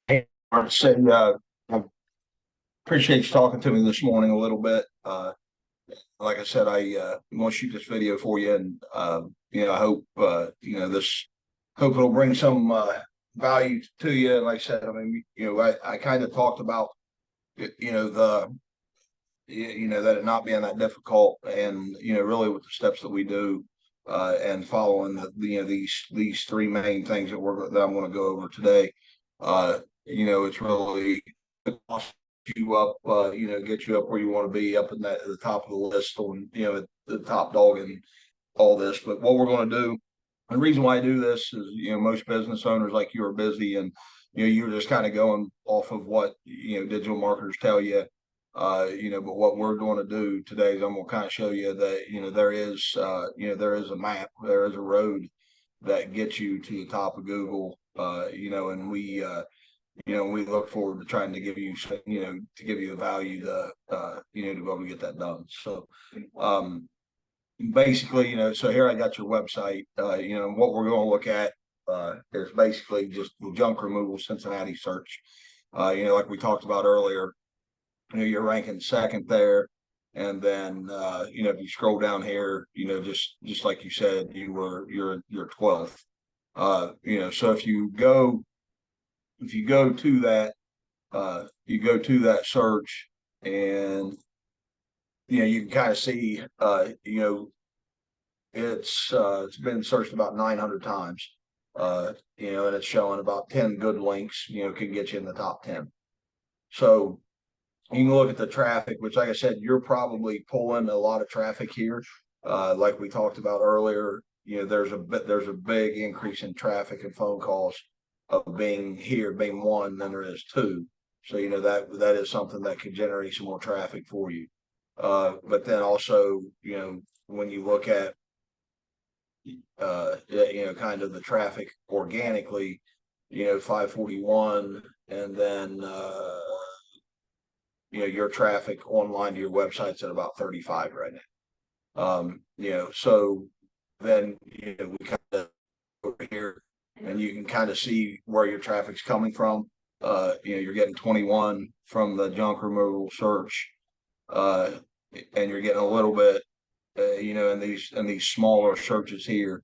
Hey, Mark, say, I appreciate you talking to me this morning a little bit. Like I said, I want to shoot this video for you, and I hope this hope it'll bring some value to you. And like I said, I mean, I kind of talked about that it not being that difficult, and really with the steps that we do, and following these three main things that I'm going to go over today. It's really cost you up, get you up where you want to be, up in that at the top of the list, on at the top dog and all this. But what we're going to do, and the reason why I do this is, most business owners like you are busy, and you're just kind of going off of what digital marketers tell you. But what we're going to do today is I'm going to kind of show you that there is a map, there is a road that gets you to the top of Google. And we look forward to trying to give you, to give you the value to be able to get that done. So, basically, so here I got your website. What we're going to look at is basically just the junk removal Cincinnati search. Like we talked about earlier, you're ranking second there. And then, if you scroll down here, just like you said, you're 12th. So if you go to that, search, and you can kind of see, it's been searched about 900 times, and it's showing about 10 good links, can get you in the top 10. So you can look at the traffic, which, like I said, you're probably pulling a lot of traffic here. Like we talked about earlier, there's a big increase in traffic and phone calls of being one than there is two. So that is something that can generate some more traffic for you. But then also, when you look at kind of the traffic organically, 541, and then your traffic online to your website's at about 35 right now. So then we kind of over here, and you can kind of see where your traffic's coming from. You're getting 21 from the junk removal search, and you're getting a little bit, in these smaller searches here.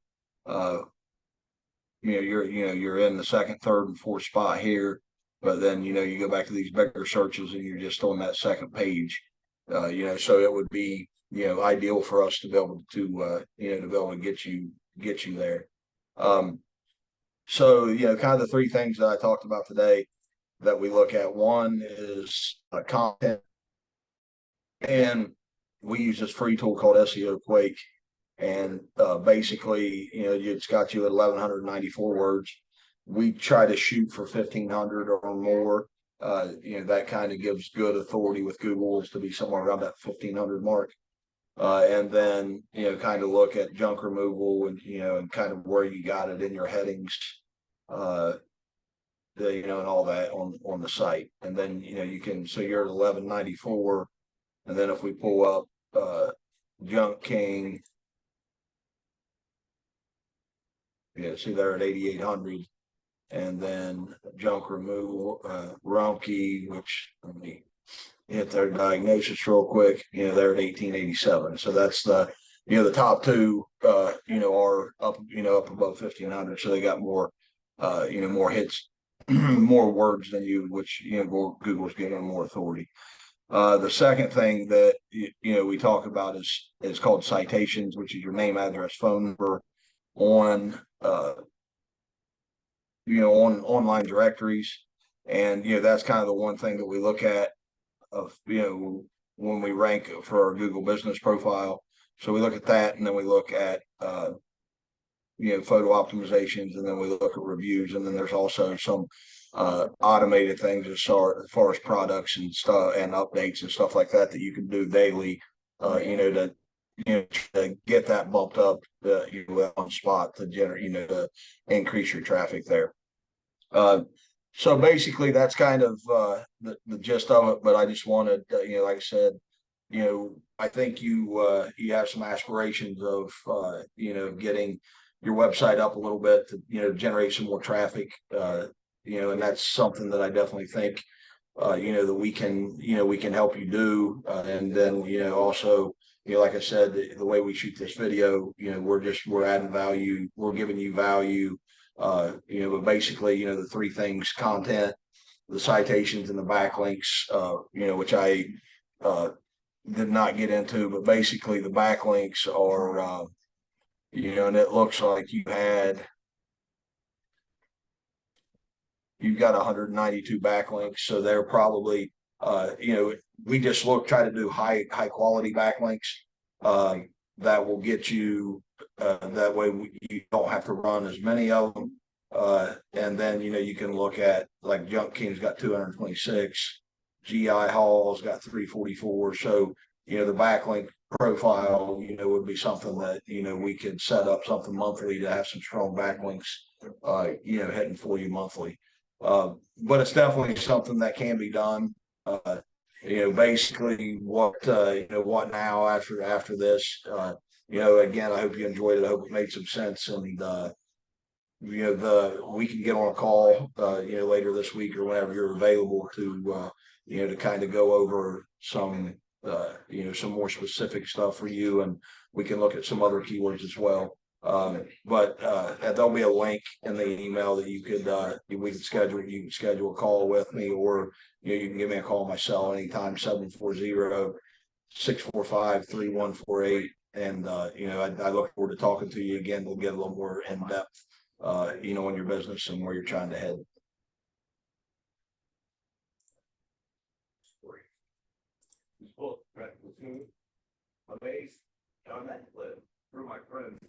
You're in the second, third, and fourth spot here, but then you go back to these bigger searches, and you're just on that second page. So it would be ideal for us to be able to get you there. So kind of the three things that I talked about today that we look at. One is content, and we use this free tool called SEO Quake, and basically, it's got you at 1,194 words. We try to shoot for 1,500 or more. That kind of gives good authority with Google, is to be somewhere around that 1,500 mark. And then, kind of look at junk removal, and kind of where you got it in your headings, and all that on the site. And then, so you're at 1,194. And then if we pull up Junk King, see there at 8,800. And then junk removal, Rumpke, which, let me hit their diagnosis real quick. They're at 1887. So that's the top two, are up, up above 1,500. So they got more, more hits, more words than you, which, Google's giving them more authority. The second thing that, we talk about is called citations, which is your name, address, phone number on, on online directories. And, that's kind of the one thing that we look at of, when we rank for our Google business profile. So we look at that, and then we look at, photo optimizations, and then we look at reviews. And then there's also some automated things as far as products and stuff and updates and stuff like that you can do daily, to get that bumped up, on spot to generate, to increase your traffic there. So basically, that's kind of the gist of it. But I just wanted, like I said, I think you have some aspirations of, getting your website up a little bit to, generate some more traffic. And that's something that I definitely think, that we can help you do. And then, also, like I said, the way we shoot this video, we're adding value, we're giving you value. But basically, the three things: content, the citations, and the backlinks, which I uh, did not get into, but basically the backlinks are, and it looks like you've got 192 backlinks, so they're probably, we just try to do high quality backlinks uh, that will get you. That way you don't have to run as many of them. And then you can look at, like, Junk King's got 226, GI Hall's got 344. So the backlink profile would be something that we could set up something monthly to have some strong backlinks hitting for you monthly. But it's definitely something that can be done. Basically what now after this. Again, I hope you enjoyed it. I hope it made some sense, and we can get on a call later this week or whenever you're available to to kind of go over some some more specific stuff for you, and we can look at some other keywords as well. But there'll be a link in the email that you can schedule a call with me, or you can give me a call on my cell anytime, 740-645-3148. And I look forward to talking to you again. We'll get a little more in depth on your business and where you're trying to head. Amazed on that clip through my friends.